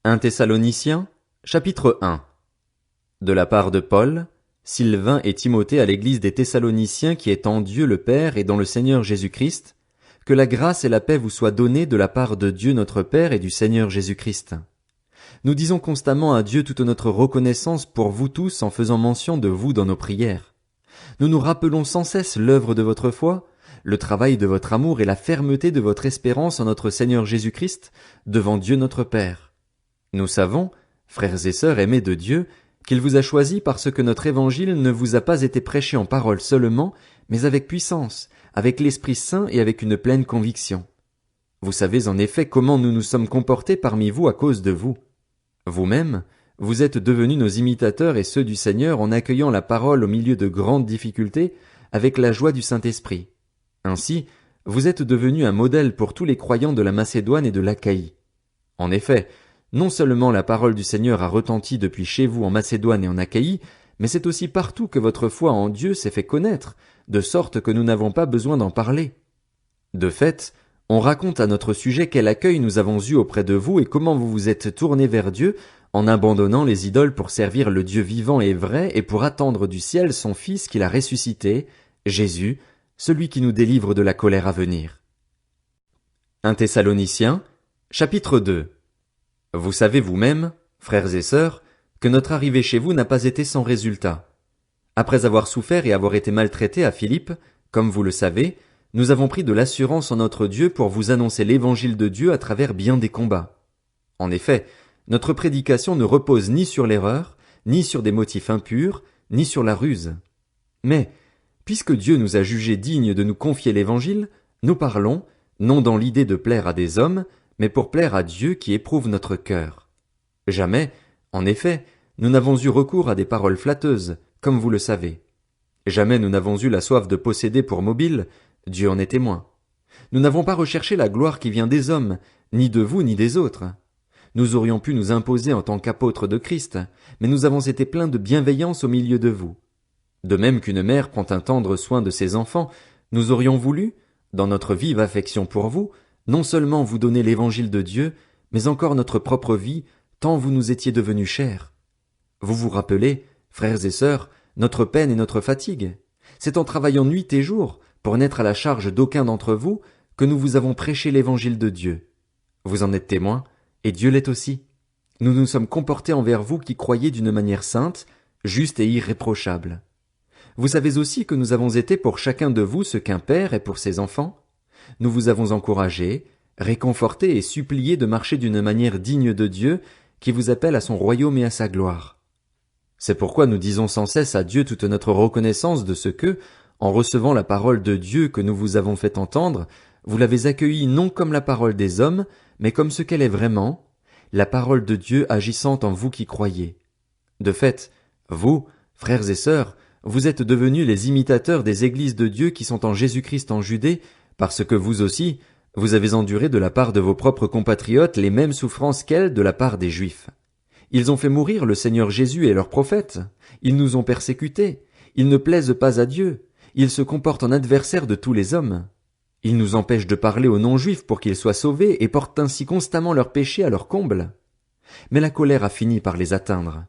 1 Thessaloniciens, chapitre 1. De la part de Paul, Sylvain et Timothée à l'église des Thessaloniciens qui est en Dieu le Père et dans le Seigneur Jésus-Christ, que la grâce et la paix vous soient données de la part de Dieu notre Père et du Seigneur Jésus-Christ. Nous disons constamment à Dieu toute notre reconnaissance pour vous tous en faisant mention de vous dans nos prières. Nous nous rappelons sans cesse l'œuvre de votre foi, le travail de votre amour et la fermeté de votre espérance en notre Seigneur Jésus-Christ devant Dieu notre Père. Nous savons, frères et sœurs aimés de Dieu, qu'il vous a choisis parce que notre évangile ne vous a pas été prêché en parole seulement, mais avec puissance, avec l'Esprit Saint et avec une pleine conviction. Vous savez en effet comment nous nous sommes comportés parmi vous à cause de vous. Vous-même, vous êtes devenus nos imitateurs et ceux du Seigneur en accueillant la parole au milieu de grandes difficultés avec la joie du Saint-Esprit. Ainsi, vous êtes devenus un modèle pour tous les croyants de la Macédoine et de l'Achaïe. En effet, non seulement la parole du Seigneur a retenti depuis chez vous en Macédoine et en Achaïe, mais c'est aussi partout que votre foi en Dieu s'est fait connaître, de sorte que nous n'avons pas besoin d'en parler. De fait, on raconte à notre sujet quel accueil nous avons eu auprès de vous et comment vous vous êtes tournés vers Dieu en abandonnant les idoles pour servir le Dieu vivant et vrai et pour attendre du ciel son Fils qu'il a ressuscité, Jésus, celui qui nous délivre de la colère à venir. 1 Thessaloniciens, chapitre 2. Vous savez vous-même, frères et sœurs, que notre arrivée chez vous n'a pas été sans résultat. Après avoir souffert et avoir été maltraités à Philippe, comme vous le savez, nous avons pris de l'assurance en notre Dieu pour vous annoncer l'évangile de Dieu à travers bien des combats. En effet, notre prédication ne repose ni sur l'erreur, ni sur des motifs impurs, ni sur la ruse. Mais, puisque Dieu nous a jugés dignes de nous confier l'évangile, nous parlons, non dans l'idée de plaire à des hommes, mais pour plaire à Dieu qui éprouve notre cœur. Jamais, en effet, nous n'avons eu recours à des paroles flatteuses, comme vous le savez. Jamais nous n'avons eu la soif de posséder pour mobile, Dieu en est témoin. Nous n'avons pas recherché la gloire qui vient des hommes, ni de vous ni des autres. Nous aurions pu nous imposer en tant qu'apôtres de Christ, mais nous avons été pleins de bienveillance au milieu de vous. De même qu'une mère prend un tendre soin de ses enfants, nous aurions voulu, dans notre vive affection pour vous, non seulement vous donner l'évangile de Dieu, mais encore notre propre vie, tant vous nous étiez devenus chers. Vous vous rappelez, frères et sœurs, notre peine et notre fatigue. C'est en travaillant nuit et jour, pour n'être à la charge d'aucun d'entre vous, que nous vous avons prêché l'évangile de Dieu. Vous en êtes témoins, et Dieu l'est aussi. Nous nous sommes comportés envers vous qui croyez d'une manière sainte, juste et irréprochable. Vous savez aussi que nous avons été pour chacun de vous ce qu'un père est pour ses enfants. Nous vous avons encouragé, réconforté et supplié de marcher d'une manière digne de Dieu, qui vous appelle à son royaume et à sa gloire. C'est pourquoi nous disons sans cesse à Dieu toute notre reconnaissance de ce que, en recevant la parole de Dieu que nous vous avons fait entendre, vous l'avez accueillie non comme la parole des hommes, mais comme ce qu'elle est vraiment, la parole de Dieu agissant en vous qui croyez. De fait, vous, frères et sœurs, vous êtes devenus les imitateurs des églises de Dieu qui sont en Jésus-Christ en Judée, parce que vous aussi, vous avez enduré de la part de vos propres compatriotes les mêmes souffrances qu'elles de la part des Juifs. Ils ont fait mourir le Seigneur Jésus et leurs prophètes. Ils nous ont persécutés. Ils ne plaisent pas à Dieu. Ils se comportent en adversaires de tous les hommes. Ils nous empêchent de parler aux non-juifs pour qu'ils soient sauvés et portent ainsi constamment leurs péchés à leur comble. Mais la colère a fini par les atteindre.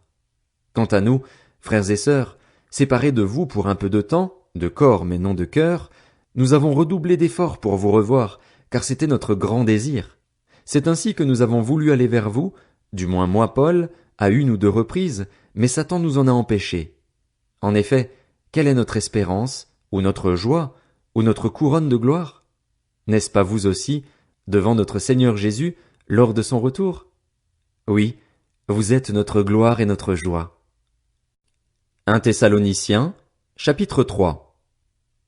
Quant à nous, frères et sœurs, séparés de vous pour un peu de temps, de corps mais non de cœur, nous avons redoublé d'efforts pour vous revoir, car c'était notre grand désir. C'est ainsi que nous avons voulu aller vers vous, du moins moi, Paul, à 1 ou 2 reprises, mais Satan nous en a empêchés. En effet, quelle est notre espérance, ou notre joie, ou notre couronne de gloire? N'est-ce pas vous aussi, devant notre Seigneur Jésus, lors de son retour? Oui, vous êtes notre gloire et notre joie. 1 Thessaloniciens, chapitre 3.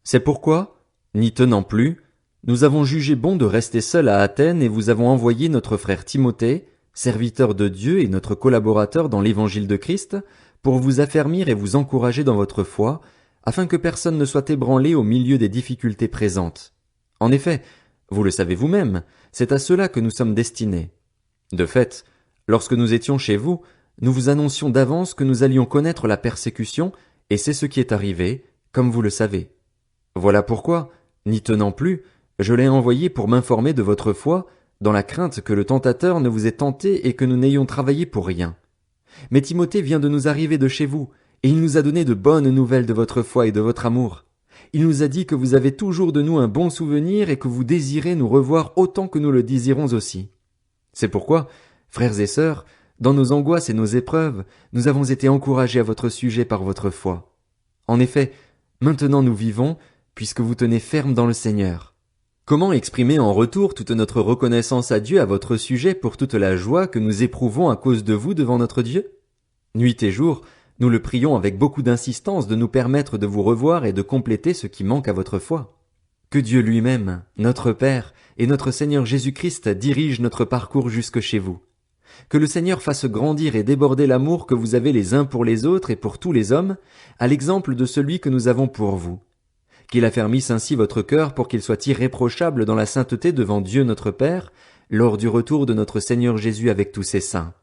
C'est pourquoi, n'y tenant plus, nous avons jugé bon de rester seuls à Athènes et vous avons envoyé notre frère Timothée, serviteur de Dieu et notre collaborateur dans l'évangile de Christ, pour vous affermir et vous encourager dans votre foi, afin que personne ne soit ébranlé au milieu des difficultés présentes. En effet, vous le savez vous-même, c'est à cela que nous sommes destinés. De fait, lorsque nous étions chez vous, nous vous annoncions d'avance que nous allions connaître la persécution, et c'est ce qui est arrivé, comme vous le savez. Voilà pourquoi, n'y tenant plus, je l'ai envoyé pour m'informer de votre foi, dans la crainte que le tentateur ne vous ait tenté et que nous n'ayons travaillé pour rien. Mais Timothée vient de nous arriver de chez vous, et il nous a donné de bonnes nouvelles de votre foi et de votre amour. Il nous a dit que vous avez toujours de nous un bon souvenir et que vous désirez nous revoir autant que nous le désirons aussi. C'est pourquoi, frères et sœurs, dans nos angoisses et nos épreuves, nous avons été encouragés à votre sujet par votre foi. En effet, maintenant nous vivons, puisque vous tenez ferme dans le Seigneur. Comment exprimer en retour toute notre reconnaissance à Dieu à votre sujet pour toute la joie que nous éprouvons à cause de vous devant notre Dieu? Nuit et jour, nous le prions avec beaucoup d'insistance de nous permettre de vous revoir et de compléter ce qui manque à votre foi. Que Dieu lui-même, notre Père, et notre Seigneur Jésus-Christ dirigent notre parcours jusque chez vous. Que le Seigneur fasse grandir et déborder l'amour que vous avez les uns pour les autres et pour tous les hommes, à l'exemple de celui que nous avons pour vous. Qu'il affermisse ainsi votre cœur pour qu'il soit irréprochable dans la sainteté devant Dieu notre Père, lors du retour de notre Seigneur Jésus avec tous ses saints.